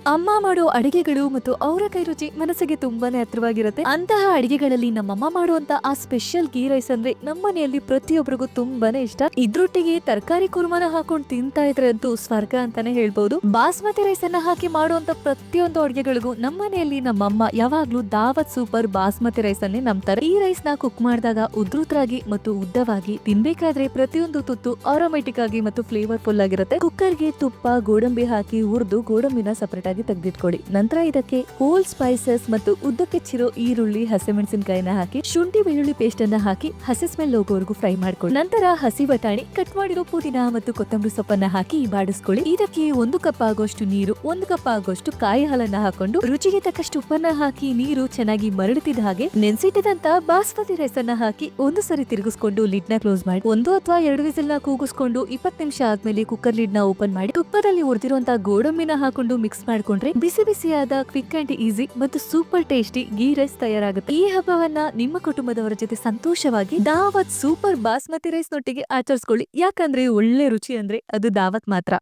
ಅಮ್ಮ ಮಾಡೋ ಅಡಿಗೆಗಳು ಮತ್ತು ಅವರ ಕೈ ರುಚಿ ಮನಸ್ಸಿಗೆ ತುಂಬಾನೇ ಹತ್ರವಾಗಿರುತ್ತೆ. ಅಂತಹ ಅಡಿಗೆಗಳಲ್ಲಿ ನಮ್ಮಮ್ಮ ಮಾಡುವಂತ ಆ ಸ್ಪೆಷಲ್ ಗೀ ರೈಸ್ ಅಂದ್ರೆ ನಮ್ಮನೆಯಲ್ಲಿ ಪ್ರತಿಯೊಬ್ಬರಿಗೂ ತುಂಬಾನೇ ಇಷ್ಟ. ಇದ್ರೊಟ್ಟಿಗೆ ತರಕಾರಿ ಕುರ್ಮಾನ ಹಾಕೊಂಡು ತಿಂತಾ ಇದ್ರೆ ಅಂತೂ ಸ್ವರ್ಗ ಅಂತಾನೆ ಹೇಳ್ಬಹುದು. ಬಾಸ್ಮತಿ ರೈಸ್ ಅನ್ನ ಹಾಕಿ ಮಾಡುವಂತ ಪ್ರತಿಯೊಂದು ಅಡಿಗೆಗಳಿಗೂ ನಮ್ಮನೆಯಲ್ಲಿ ನಮ್ಮಮ್ಮ ಯಾವಾಗ್ಲೂ ದಾವತ್ ಸೂಪರ್ ಬಾಸ್ಮತಿ ರೈಸ್ ಅನ್ನೇ ನಂಬ್ತಾರೆ. ಈ ರೈಸ್ ನ ಕುಕ್ ಮಾಡಿದಾಗ ಉದ್ರುತರಾಗಿ ಮತ್ತು ಉದ್ದವಾಗಿ ತಿನ್ಬೇಕಾದ್ರೆ ಪ್ರತಿಯೊಂದು ತುತ್ತು ಆರೋಮೆಟಿಕ್ ಆಗಿ ಮತ್ತು ಫ್ಲೇವರ್ಫುಲ್ ಆಗಿರುತ್ತೆ. ಕುಕ್ಕರ್ಗೆ ತುಪ್ಪ ಗೋಡಂಬಿ ಹಾಕಿ ಹುರಿದು ಗೋಡಂಬಿನ ಸಪರೇಟ್ ಆಗಿ ತೆಗೆದಿಟ್ಕೊಳ್ಳಿ. ನಂತರ ಇದಕ್ಕೆ ಹೋಲ್ ಸ್ಪೈಸಸ್ ಮತ್ತು ಉದ್ದಕ್ಕೆ ಚಿರೋ ಈರುಳ್ಳಿ, ಹಸಿಮೆಣಸಿನಕಾಯಿನ ಹಾಕಿ ಶುಂಠಿ ಬೆಳ್ಳುಳ್ಳಿ ಪೇಸ್ಟ್ ಅನ್ನ ಹಾಕಿ ಹಸಿ ಸ್ಮೆಲ್ ಹೋಗೋವರೆಗೂ ಫ್ರೈ ಮಾಡ್ಕೊಳ್ಳಿ. ನಂತರ ಹಸಿ ಬಟಾಣಿ, ಕಟ್ ಮಾಡಿರೋ ಪುದೀನ ಮತ್ತು ಕೊತ್ತಂಬರಿ ಸೊಪ್ಪನ್ನ ಹಾಕಿ ಬಾಡಿಸ್ಕೊಳ್ಳಿ. ಇದಕ್ಕೆ 1 ಕಪ್ ಆಗೋಷ್ಟು ನೀರು, 1 ಕಪ್ ಆಗೋಷ್ಟು ಕಾಯಿ ಹಾಲನ್ನ ಹಾಕೊಂಡು ರುಚಿಗೆ ತಕ್ಕಷ್ಟು ಉಪ್ಪನ್ನ ಹಾಕಿ ನೀರು ಚೆನ್ನಾಗಿ ಮರಳುತ್ತಿದ್ದ ಹಾಗೆ ನೆನ್ಸಿಟ್ಟಿದಂತ ಬಾಸ್ಮತಿ ರೈಸ್ ಅನ್ನ ಹಾಕಿ ಒಂದು ಸರಿ ತಿರುಗಿಸ್ಕೊಂಡು ಲಿಡ್ ನ ಕ್ಲೋಸ್ ಮಾಡಿ 1 ಅಥವಾ 2 ವಿಸಿಲ್ ನ ಕೂಗಿಸ್ಕೊಂಡು 20 ನಿಮಿಷ ಆದ್ಮೇಲೆ ಕುಕ್ಕರ್ ಲಿಡ್ ನ ಓಪನ್ ಮಾಡಿ ತುಪ್ಪದಲ್ಲಿ ಹುರಿದಿರುವಂತಹ ಗೋಡಂಬಿನ ಹಾಕೊಂಡು ಮಿಕ್ಸ್ ಮಾಡ್ಕೊಂಡ್ರೆ ಬಿಸಿ ಬಿಸಿಯಾದ ಕ್ವಿಕ್ ಅಂಡ್ ಈಸಿ ಮತ್ತು ಸೂಪರ್ ಟೇಸ್ಟಿ ಗೀ ರೈಸ್ ತಯಾರಾಗುತ್ತೆ. ಈ ಹಬ್ಬವನ್ನ ನಿಮ್ಮ ಕುಟುಂಬದವರ ಜೊತೆ ಸಂತೋಷವಾಗಿ ದಾವತ್ ಸೂಪರ್ ಬಾಸ್ಮತಿ ರೈಸ್ ನೊಟ್ಟಿಗೆ ಆಚರಿಸ್ಕೊಳ್ಳಿ. ಯಾಕಂದ್ರೆ ಒಳ್ಳೆ ರುಚಿ ಅಂದ್ರೆ ಅದು ದಾವತ್ ಮಾತ್ರ.